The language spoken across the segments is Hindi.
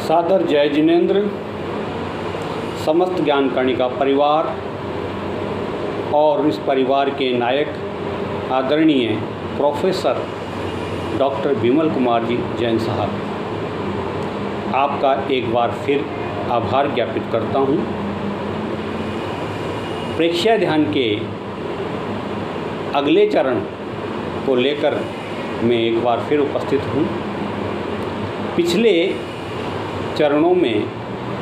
सादर जय जिनेन्द्र, समस्त ज्ञान कर्णिका परिवार और इस परिवार के नायक आदरणीय प्रोफेसर डॉक्टर विमल कुमार जी जैन साहब, आपका एक बार फिर आभार ज्ञापित करता हूँ। प्रेक्षया ध्यान के अगले चरण को लेकर मैं एक बार फिर उपस्थित हूँ। पिछले चरणों में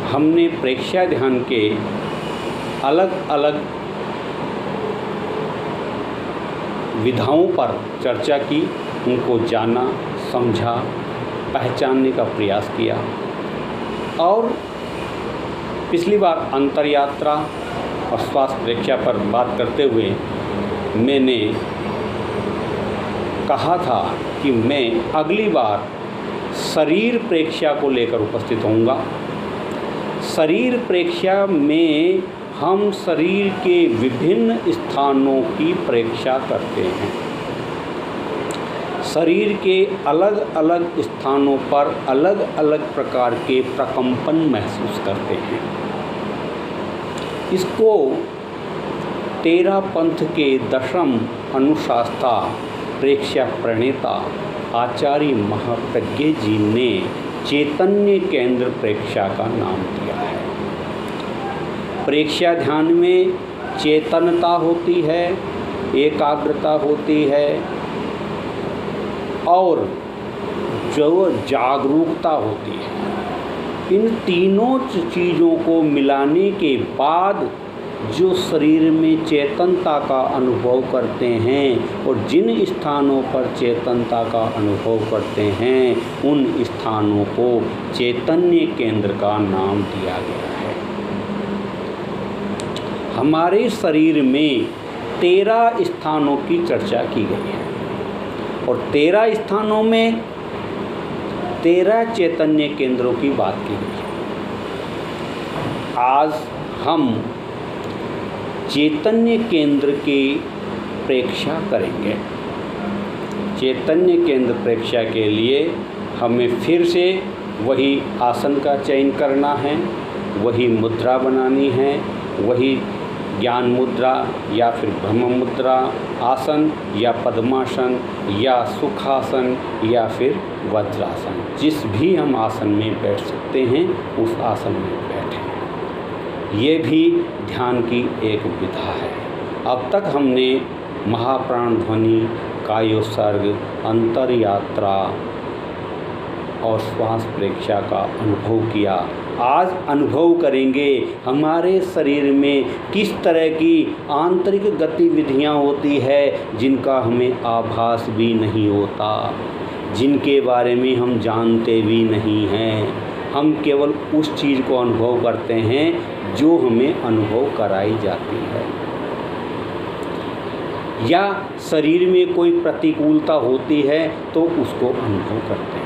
हमने प्रेक्षया ध्यान के अलग अलग विधाओं पर चर्चा की, उनको जाना, समझा, पहचानने का प्रयास किया और पिछली बार अंतरयात्रा और श्वास प्रेक्षया पर बात करते हुए मैंने कहा था कि मैं अगली बार शरीर प्रेक्षया को लेकर उपस्थित होऊंगा। शरीर प्रेक्षया में हम शरीर के विभिन्न स्थानों की प्रेक्षया करते हैं। शरीर के अलग अलग स्थानों पर अलग अलग प्रकार के प्रकंपन महसूस करते हैं। इसको तेरा पंथ के दशम अनुशास्ता प्रेक्षया प्रणेता आचार्य महाप्रज्ञ जी ने चैतन्य केंद्र प्रेक्षया का नाम दिया है। प्रेक्षया ध्यान में चेतनता होती है, एकाग्रता होती है और जो जागरूकता होती है। इन तीनों चीज़ों को मिलाने के बाद जो शरीर में चेतनता का अनुभव करते हैं और जिन स्थानों पर चेतनता का अनुभव करते हैं उन स्थानों को चैतन्य केंद्र का नाम दिया गया है। हमारे शरीर में 13 स्थानों की चर्चा की गई है और 13 स्थानों में 13 चैतन्य केंद्रों की बात की गई है। आज हम चैतन्य केंद्र की प्रेक्षया करेंगे। चैतन्य केंद्र प्रेक्षया के लिए हमें फिर से वही आसन का चयन करना है, वही मुद्रा बनानी है, वही ज्ञान मुद्रा या फिर ब्रह्म मुद्रा आसन या पद्मासन या सुखासन या फिर वज्रासन, जिस भी हम आसन में बैठ सकते हैं उस आसन में बैठें। ये भी ध्यान की एक विधा है। अब तक हमने महाप्राण ध्वनि, कायोत्सर्ग, अंतरयात्रा और श्वास प्रेक्षया का अनुभव किया। आज अनुभव करेंगे हमारे शरीर में किस तरह की आंतरिक गतिविधियां होती है जिनका हमें आभास भी नहीं होता, जिनके बारे में हम जानते भी नहीं हैं। हम केवल उस चीज़ को अनुभव करते हैं जो हमें अनुभव कराई जाती है। या शरीर में कोई प्रतिकूलता होती है तो उसको अनुभव करते हैं,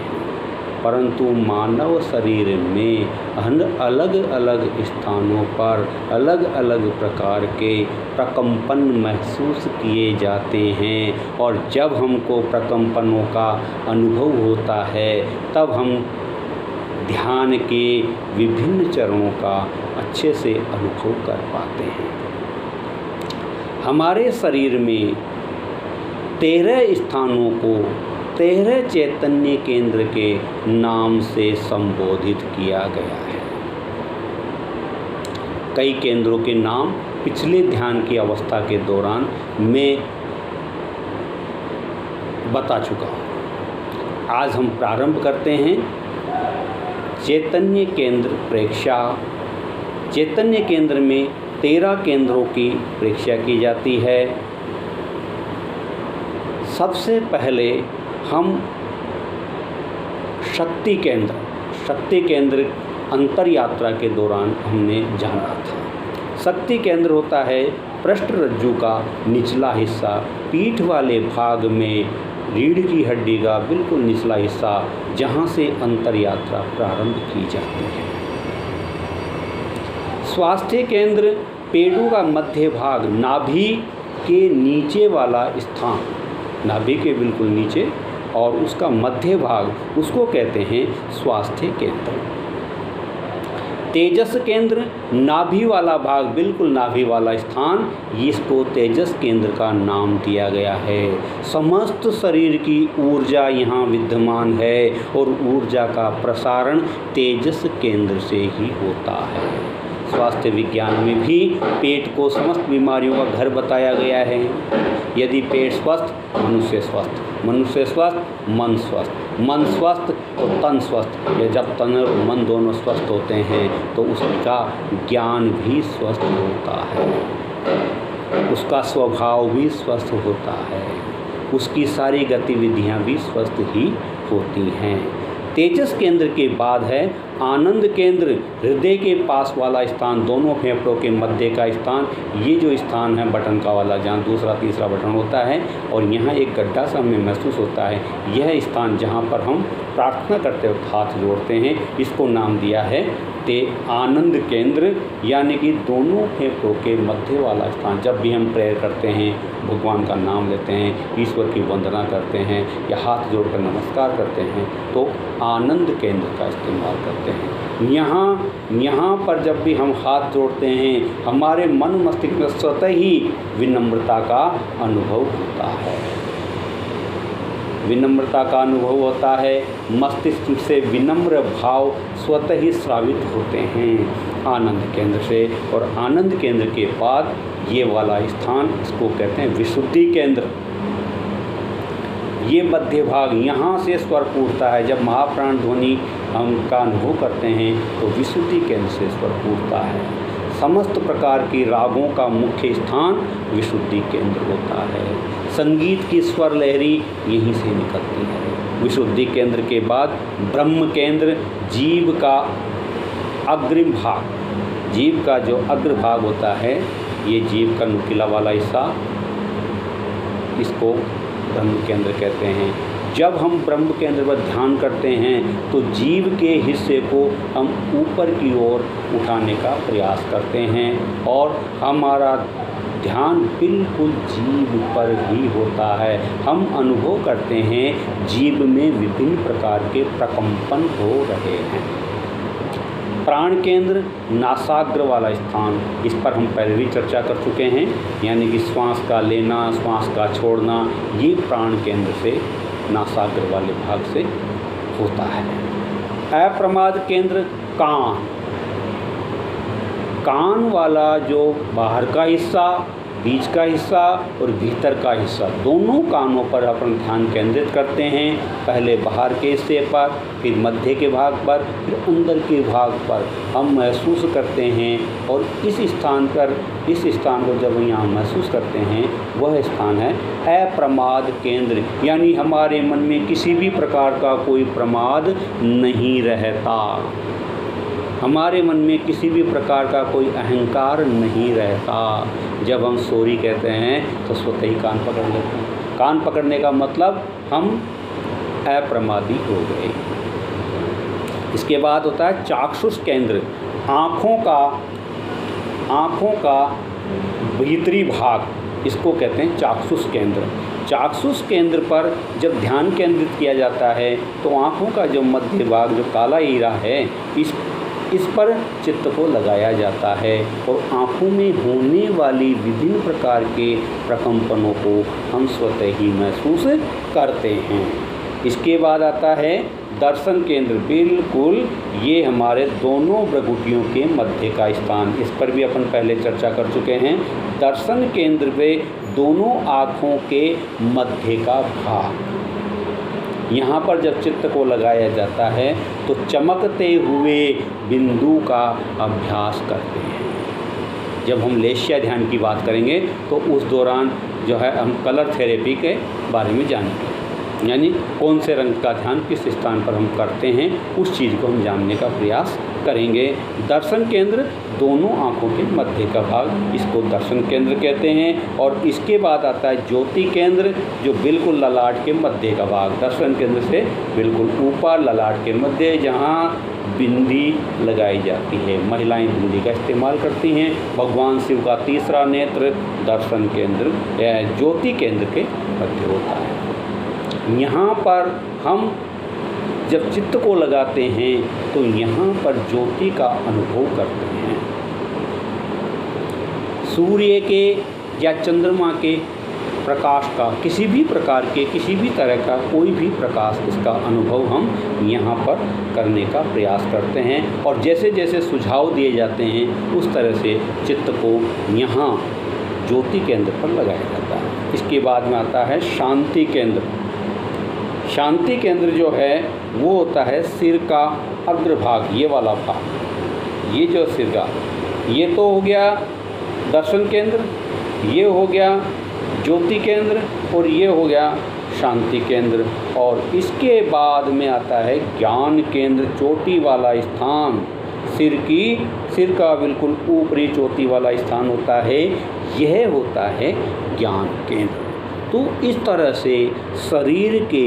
परंतु मानव शरीर में अलग अलग स्थानों पर अलग अलग प्रकार के प्रकंपन महसूस किए जाते हैं और जब हमको प्रकंपनों का अनुभव होता है तब हम ध्यान के विभिन्न चरणों का अच्छे से अनुभव कर पाते हैं। हमारे शरीर में 13 स्थानों को 13 चैतन्य केंद्र के नाम से संबोधित किया गया है। कई केंद्रों के नाम पिछले ध्यान की अवस्था के दौरान मैं बता चुका हूँ। आज हम प्रारंभ करते हैं चैतन्य केंद्र प्रेक्षया। चैतन्य केंद्र में 13 केंद्रों की प्रेक्षया की जाती है। सबसे पहले हम शक्ति केंद्र अंतरयात्रा के दौरान हमने जाना था। शक्ति केंद्र होता है पृष्ठ रज्जु का निचला हिस्सा, पीठ वाले भाग में रीढ़ की हड्डी का बिल्कुल निचला हिस्सा, जहाँ से अंतरयात्रा प्रारंभ की जाती है। स्वास्थ्य केंद्र पेडू का मध्य भाग, नाभि के नीचे वाला स्थान, नाभि के बिल्कुल नीचे और उसका मध्य भाग, उसको कहते हैं स्वास्थ्य केंद्र। तेजस केंद्र, नाभि वाला भाग, बिल्कुल नाभि वाला स्थान, इसको तेजस केंद्र का नाम दिया गया है। समस्त शरीर की ऊर्जा यहाँ विद्यमान है और ऊर्जा का प्रसारण तेजस केंद्र से ही होता है। स्वास्थ्य विज्ञान में भी पेट को समस्त बीमारियों का घर बताया गया है। यदि पेट स्वस्थ, मनुष्य स्वस्थ, मनुष्य स्वस्थ, मन स्वस्थ, मन स्वस्थ तो तन स्वस्थ। या जब तन और मन दोनों स्वस्थ होते हैं तो उसका ज्ञान भी स्वस्थ होता है, उसका स्वभाव भी स्वस्थ होता है, उसकी सारी गतिविधियां भी स्वस्थ ही होती हैं। तेजस केंद्र के बाद है आनंद केंद्र, हृदय के पास वाला स्थान, दोनों फेफड़ों के मध्य का स्थान। ये जो स्थान है बटन का वाला, जहाँ दूसरा तीसरा बटन होता है और यहाँ एक गड्ढा सा हमें महसूस होता है, यह स्थान जहाँ पर हम प्रार्थना करते वक्त हाथ जोड़ते हैं, इसको नाम दिया है आनंद केंद्र, यानी कि दोनों फेफड़ों के मध्य वाला स्थान। जब भी हम प्रेयर करते हैं, भगवान का नाम लेते हैं, ईश्वर की वंदना करते हैं या हाथ जोड़कर नमस्कार करते हैं तो आनंद केंद्र का इस्तेमाल करते हैं। यहाँ पर जब भी हम हाथ जोड़ते हैं, हमारे मन मस्तिष्क में स्वतः ही विनम्रता का अनुभव होता है, विनम्रता का अनुभव होता है। मस्तिष्क से विनम्र भाव स्वतः ही स्रावित होते हैं आनंद केंद्र से। और आनंद केंद्र के बाद ये वाला स्थान, इसको कहते हैं विशुद्धि केंद्र। ये मध्य भाग, यहाँ से स्वर फूटता है। जब महाप्राण ध्वनि हम का अनुभव करते हैं तो विशुद्धि केंद्र से स्वर फूटता है। समस्त प्रकार की रागों का मुख्य स्थान विशुद्धि केंद्र होता है। संगीत की स्वर लहरी यहीं से निकलती है। विशुद्धि केंद्र के बाद ब्रह्म केंद्र, जीव का अग्रिम भाग, जीव का जो अग्रभाग होता है, ये जीव का नुकीला वाला हिस्सा, इसको ब्रह्म केंद्र कहते हैं। जब हम ब्रह्म केंद्र पर ध्यान करते हैं तो जीव के हिस्से को हम ऊपर की ओर उठाने का प्रयास करते हैं और हमारा ध्यान बिल्कुल जीव पर ही होता है। हम अनुभव करते हैं जीव में विभिन्न प्रकार के प्रकंपन हो रहे हैं। प्राण केंद्र, नासाग्र वाला स्थान, इस पर हम पहले भी चर्चा कर चुके हैं, यानी कि श्वास का लेना, श्वास का छोड़ना, ये प्राण केंद्र से, नासाग्र वाले भाग से होता है। अप्रमाद केंद्र, कान, कान वाला जो बाहर का हिस्सा, बीच का हिस्सा और भीतर का हिस्सा, दोनों कानों पर अपन ध्यान केंद्रित करते हैं। पहले बाहर के हिस्से पर, फिर मध्य के भाग पर, फिर अंदर के भाग पर हम महसूस करते हैं। और इस स्थान को जब यहाँ महसूस करते हैं, वह स्थान है अप्रमाद केंद्र, यानी हमारे मन में किसी भी प्रकार का कोई प्रमाद नहीं रहता, हमारे मन में किसी भी प्रकार का कोई अहंकार नहीं रहता। जब हम सॉरी कहते हैं तो स्वतः ही कान पकड़ लेते हैं। कान पकड़ने का मतलब हम अप्रमादी हो गए। इसके बाद होता है चाक्षुष केंद्र, आँखों का भीतरी भाग, इसको कहते हैं चाक्षुष केंद्र। चाक्षुष केंद्र पर जब ध्यान केंद्रित किया जाता है तो आँखों का जो मध्य भाग, जो काला हीरा है, इस पर चित्त को लगाया जाता है और आँखों में होने वाली विभिन्न प्रकार के प्रकंपनों को हम स्वतः ही महसूस करते हैं। इसके बाद आता है दर्शन केंद्र, बिल्कुल ये हमारे दोनों भ्रुकुटियों के मध्य का स्थान, इस पर भी अपन पहले चर्चा कर चुके हैं। दर्शन केंद्र पे दोनों आँखों के मध्य का भाग, यहाँ पर जब चित्त को लगाया जाता है तो चमकते हुए बिंदु का अभ्यास करते हैं। जब हम लेश्या ध्यान की बात करेंगे तो उस दौरान जो है हम कलर थेरेपी के बारे में जानेंगे, यानी कौन से रंग का ध्यान किस स्थान पर हम करते हैं, उस चीज़ को हम जानने का प्रयास करेंगे। दर्शन केंद्र दोनों आँखों के मध्य का भाग, इसको दर्शन केंद्र कहते हैं। और इसके बाद आता है ज्योति केंद्र, जो बिल्कुल ललाट के मध्य का भाग, दर्शन केंद्र से बिल्कुल ऊपर ललाट के मध्य, जहाँ बिंदी लगाई जाती है। महिलाएं बिंदी का इस्तेमाल करती हैं। भगवान शिव का तीसरा नेत्र दर्शन केंद्र ज्योति केंद्र के मध्य होता है। यहाँ पर हम जब चित्त को लगाते हैं तो यहाँ पर ज्योति का अनुभव करते हैं। सूर्य के या चंद्रमा के प्रकाश का, किसी भी प्रकार के, किसी भी तरह का कोई भी प्रकाश, इसका अनुभव हम यहाँ पर करने का प्रयास करते हैं। और जैसे जैसे सुझाव दिए जाते हैं उस तरह से चित्त को यहाँ ज्योति केंद्र पर लगाया जाता है। इसके बाद में आता है शांति केंद्र। शांति केंद्र जो है वो होता है सिर का अग्रभाग, ये वाला भाग, ये जो सिर का, ये तो हो गया दर्शन केंद्र, ये हो गया ज्योति केंद्र और ये हो गया शांति केंद्र। और इसके बाद में आता है ज्ञान केंद्र, चोटी वाला स्थान, सिर का बिल्कुल ऊपरी चोटी वाला स्थान होता है, यह होता है ज्ञान केंद्र। तो इस तरह से शरीर के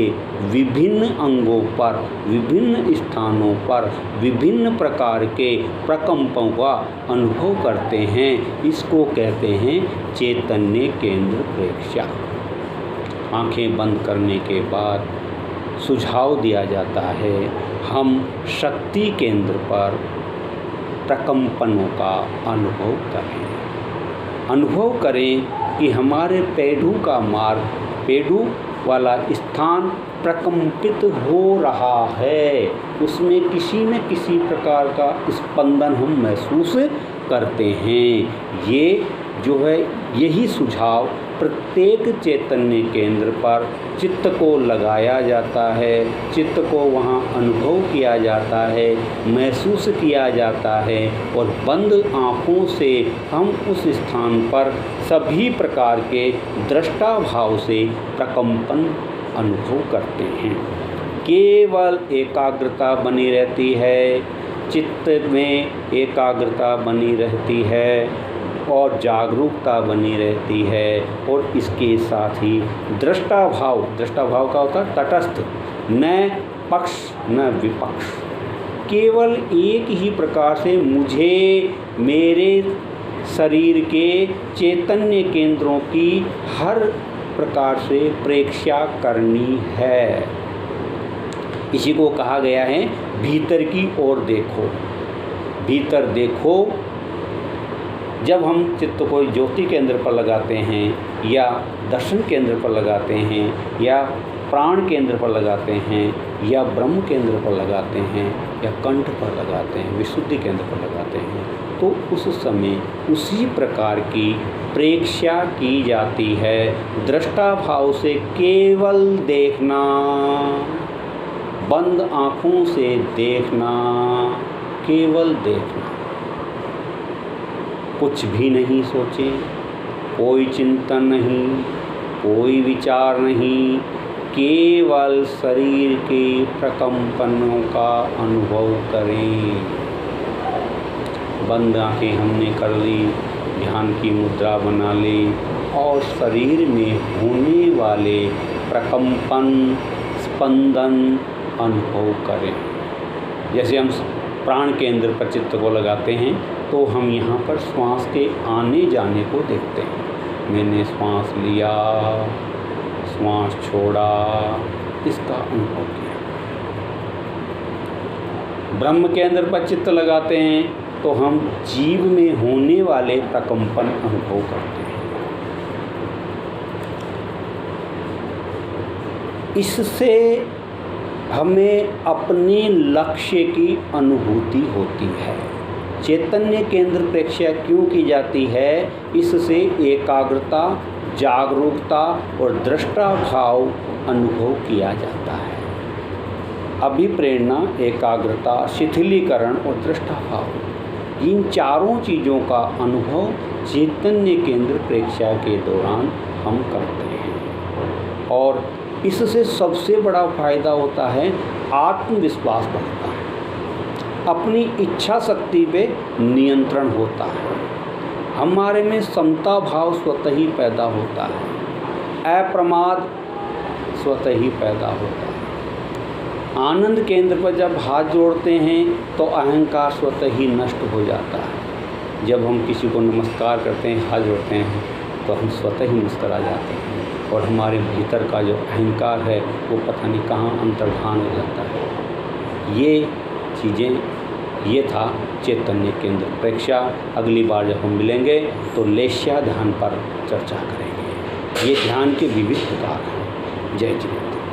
विभिन्न अंगों पर, विभिन्न स्थानों पर विभिन्न प्रकार के प्रकंपों का अनुभव करते हैं। इसको कहते हैं चैतन्य केंद्र प्रेक्षा। आंखें बंद करने के बाद सुझाव दिया जाता है हम शक्ति केंद्र पर प्रकंपनों का अनुभव करें कि हमारे पेडू का मार्ग, पेडू वाला स्थान प्रकंपित हो रहा है, उसमें किसी न किसी प्रकार का स्पंदन हम महसूस करते हैं। ये जो है यही सुझाव प्रत्येक चैतन्य केंद्र पर चित्त को लगाया जाता है, चित्त को वहाँ अनुभव किया जाता है, महसूस किया जाता है और बंद आँखों से हम उस स्थान पर सभी प्रकार के दृष्टा भाव से प्रकंपन अनुभव करते हैं। केवल एकाग्रता बनी रहती है, चित्त में एकाग्रता बनी रहती है और जागरूकता बनी रहती है। और इसके साथ ही दृष्टा भाव का होता है तटस्थ, न पक्ष न विपक्ष, केवल एक ही प्रकार से मुझे मेरे शरीर के चैतन्य केंद्रों की हर प्रकार से प्रेक्षा करनी है। इसी को कहा गया है भीतर की ओर देखो, भीतर देखो। जब हम चित्त को ज्योति केंद्र पर लगाते हैं या दर्शन केंद्र पर लगाते हैं या प्राण केंद्र पर लगाते हैं या ब्रह्म केंद्र पर लगाते हैं या कंठ पर लगाते हैं, विशुद्धि केंद्र पर लगाते हैं, तो उस समय उसी प्रकार की प्रेक्षा की जाती है। दृष्टा भाव से केवल देखना, बंद आँखों से देखना, केवल देखना, कुछ भी नहीं सोचे, कोई चिंतन नहीं, कोई विचार नहीं, केवल शरीर के प्रकंपनों का अनुभव करें। बंद आँखें हमने कर ली, ध्यान की मुद्रा बना ली और शरीर में होने वाले प्रकंपन, स्पंदन अनुभव करें। जैसे हम प्राण केंद्र पर चित्त को लगाते हैं तो हम यहाँ पर श्वास के आने जाने को देखते हैं। मैंने श्वास लिया, श्वास छोड़ा, इसका अनुभव किया। ब्रह्म केंद्र पर चित्त लगाते हैं तो हम जीव में होने वाले प्रकंपन अनुभव करते हैं। इससे हमें अपने लक्ष्य की अनुभूति होती है। चैतन्य केंद्र प्रेक्षा क्यों की जाती है? इससे एकाग्रता, जागरूकता और दृष्टा भाव अनुभव किया जाता है। अभिप्रेरणा, एकाग्रता, शिथिलीकरण और दृष्टा भाव, इन चारों चीज़ों का अनुभव चैतन्य केंद्र प्रेक्षा के दौरान हम करते हैं। और इससे सबसे बड़ा फायदा होता है आत्मविश्वास बढ़ता है, अपनी इच्छा शक्ति पे नियंत्रण होता है, हमारे में समता भाव स्वतः ही पैदा होता है, अप्रमाद स्वतः ही पैदा होता है। आनंद केंद्र पर जब हाथ जोड़ते हैं तो अहंकार स्वतः ही नष्ट हो जाता है। जब हम किसी को नमस्कार करते हैं, हाथ जोड़ते हैं, तो हम स्वतः ही मुस्कुरा जाते हैं और हमारे भीतर का जो अहंकार है वो पता नहीं कहाँ अंतर्धान हो जाता है। ये चीज़ें, ये था चैतन्य केंद्र प्रेक्षा। अगली बार जब हम मिलेंगे तो लेस्या ध्यान पर चर्चा करेंगे। ये ध्यान के विविध प्रकार हैं। जय जिनेंद्र।